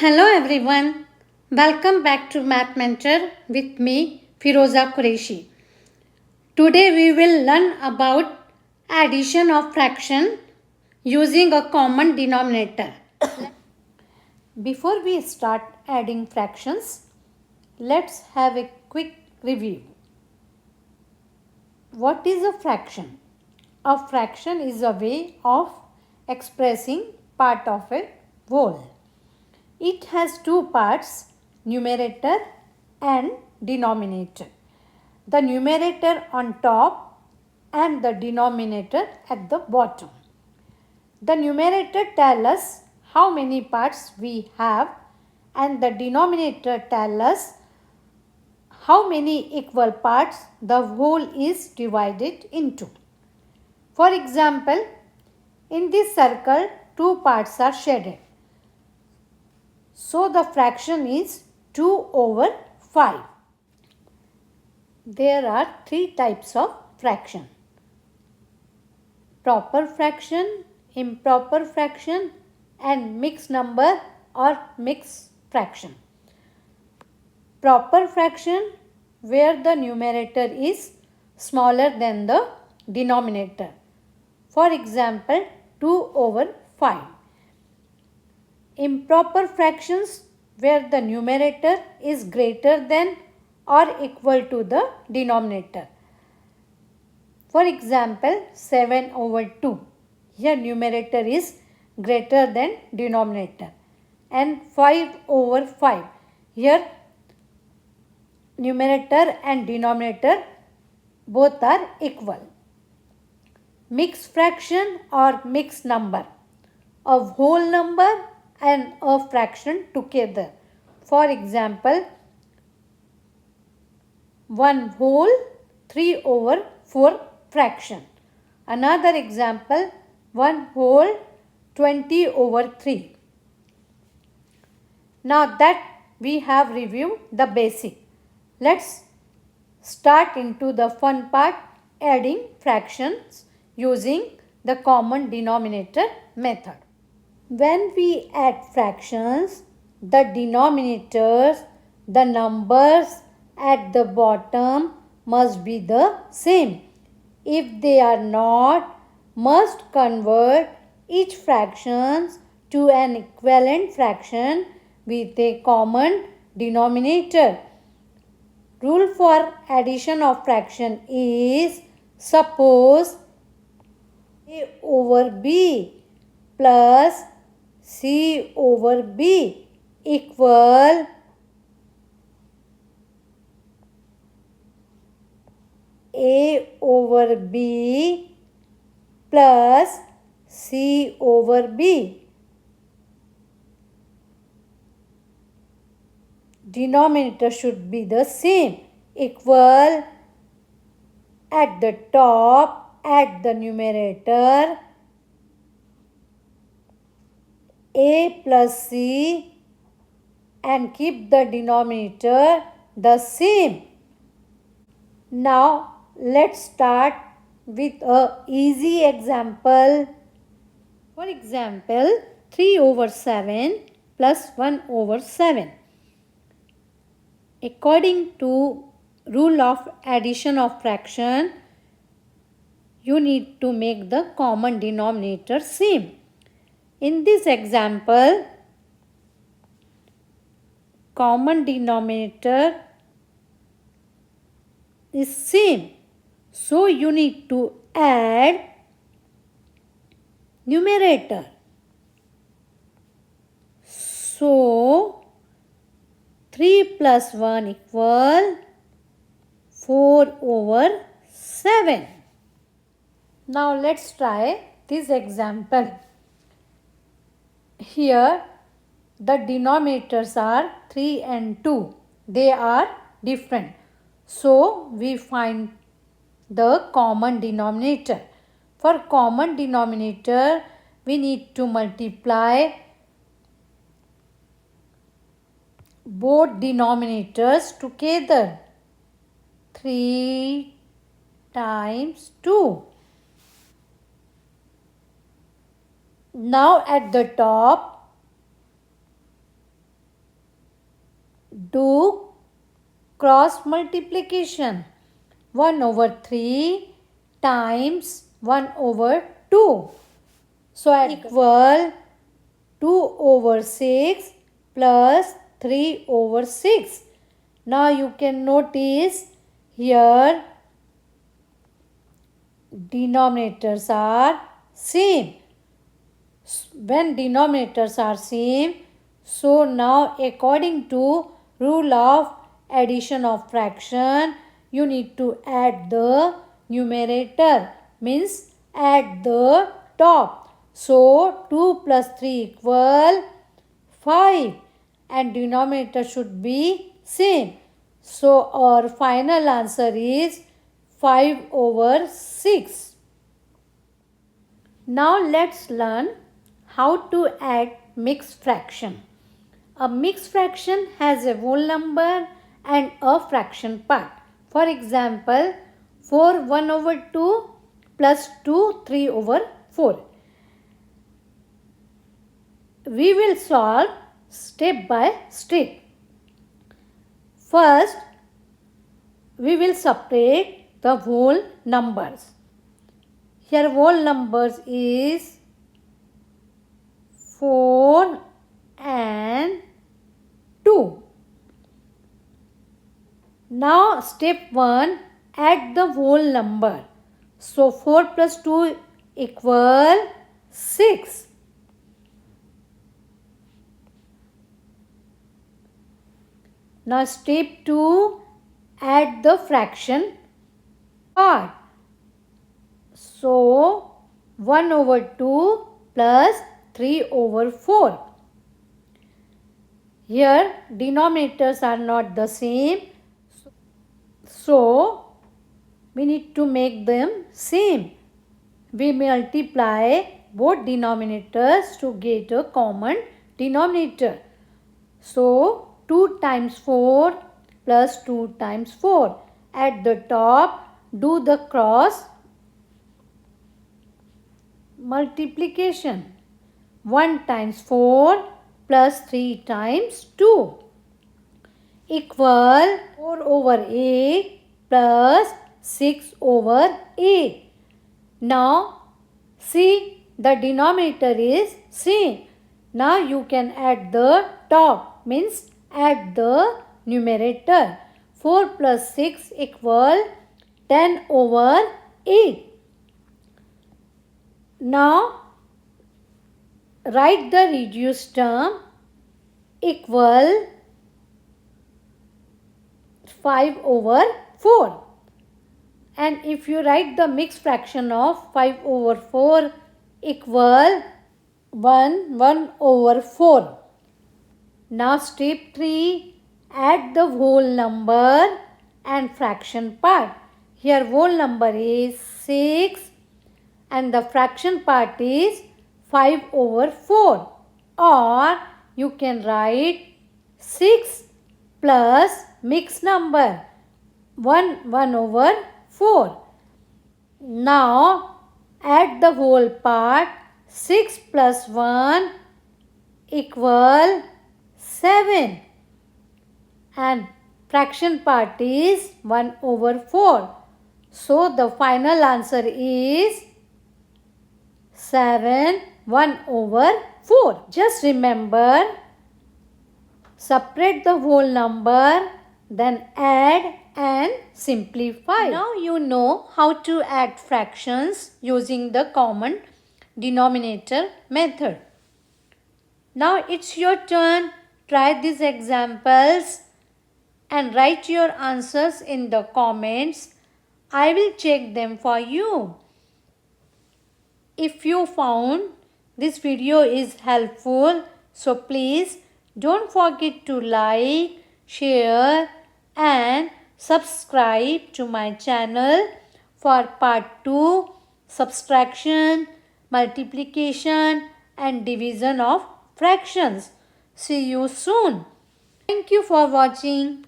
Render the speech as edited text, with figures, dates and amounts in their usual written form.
Hello everyone. Welcome back to Math Mentor with me, Firoza Qureshi. Today we will learn about addition of fraction using a common denominator. Before we start adding fractions, let's have a quick review. What is a fraction? A fraction is a way of expressing part of a whole. It has two parts, numerator and denominator. The numerator on top and the denominator at the bottom. The numerator tells us how many parts we have and the denominator tells us how many equal parts the whole is divided into. For example, in this circle, two parts are shaded. So the fraction is 2/5. There are three types of fraction: proper fraction, improper fraction and mixed number or mixed fraction. Proper fraction, where the numerator is smaller than the denominator. For example, 2/5. Improper fractions, where the numerator is greater than or equal to the denominator. For example, 7/2. Here numerator is greater than denominator. And 5/5. Here numerator and denominator both are equal. Mixed fraction or mixed number. A whole number and a fraction together. For example, 1 whole 3/4 fraction. Another example, 1 whole 20/3. Now that we have reviewed the basic, let's start into the fun part, adding fractions using the common denominator method. When we add fractions, the denominators, the numbers at the bottom must be the same. If they are not, must convert each fraction to an equivalent fraction with a common denominator. Rule for addition of fraction is: suppose A/B plus C/B equal A/B plus C/B. Denominator should be the same. Equal at the top, at the numerator, A plus C, and keep the denominator the same. Now let's start with an easy example. For example, 3/7 plus 1/7. According to rule of addition of fraction, you need to make the common denominator same. In this example, common denominator is same. So you need to add numerator. So 3 plus 1 equal 4/7. Now let's try this example. Here the denominators are 3 and 2. They are different. So we find the common denominator. For common denominator, we need to multiply both denominators together. 3 times 2. Now at the top, do cross multiplication. 1 over 3 times 1 over 2. So equal 2 over 6 plus 3 over 6. Now you can notice here denominators are same. When denominators are same, so now according to rule of addition of fraction, you need to add the numerator, means add the top. So 2 plus 3 equal 5 and denominator should be same. So our final answer is 5 over 6. Now let's learn how to add mixed fraction. A mixed fraction has a whole number and a fraction part. For example, 4 1 over 2 plus 2 3 over 4. We will solve step by step. First, we will separate the whole numbers. Here whole numbers is 4 and 2. Now step 1, add the whole number. So 4 plus 2 equal 6. Now step 2, add the fraction part. So 1 over 2 plus 3 over 4. Here denominators are not the same. So we need to make them same. We multiply both denominators to get a common denominator. So 2 times 4 plus 2 times 4. At the top, do the cross multiplication. 1 times 4 plus 3 times 2 equal 4 over 8 plus 6 over 8. Now see, the denominator is same. Now you can add the top, means add the numerator. 4 plus 6 equal 10 over 8. Now write the reduced term equal 5 over 4. And if you write the mixed fraction of 5 over 4 equal 1 over 4. Now step 3, add the whole number and fraction part. Here whole number is 6 and the fraction part is 5 over 4. Or you can write 6 plus mixed number 1 over 4. Now add the whole part. 6 plus 1 equal 7 and fraction part is 1 over 4. So the final answer is 7 1 over 4. Just remember, separate the whole number, then add and simplify. Now you know how to add fractions using the common denominator method. Now it's your turn. Try these examples and write your answers in the comments. I will check them for you. If you found this video is helpful, so please don't forget to like, share and subscribe to my channel for part 2, subtraction, multiplication and division of fractions. See you soon. Thank you for watching.